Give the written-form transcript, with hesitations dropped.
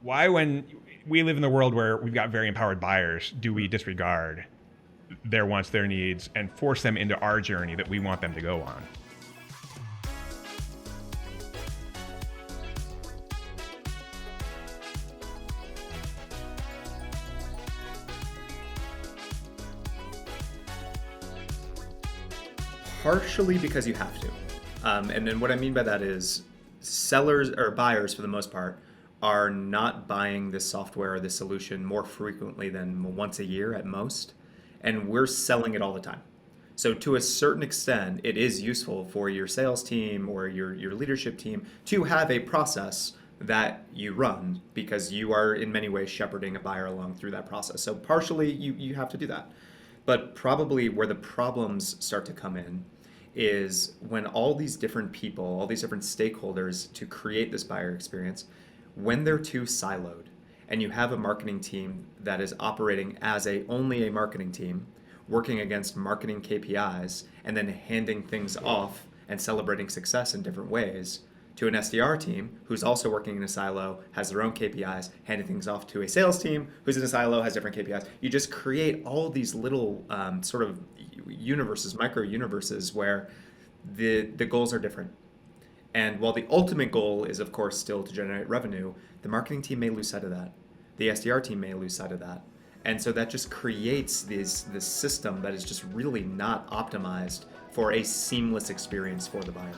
Why, when we live in the world where we've got very empowered buyers, do we disregard their wants, their needs, and force them into our journey that we want them to go on? Partially because you have to. And then what I mean by that is sellers or buyers, for the most part, are not buying this software or this solution more frequently than once a year at most. And we're selling it all the time. So to a certain extent, it is useful for your sales team or your leadership team to have a process that you run because you are in many ways shepherding a buyer along through that process. So partially you have to do that. But probably where the problems start to come in is when all these different people, all these different stakeholders to create this buyer experience, when they're too siloed and you have a marketing team that is operating as only a marketing team, working against marketing KPIs and then handing things off and celebrating success in different ways to an SDR team who's also working in a silo, has their own KPIs, handing things off to a sales team who's in a silo, has different KPIs. You just create all these little sort of universes, micro universes where the goals are different. And while the ultimate goal is, of course, still to generate revenue, the marketing team may lose sight of that. The SDR team may lose sight of that. And so that just creates this system that is just really not optimized for a seamless experience for the buyer.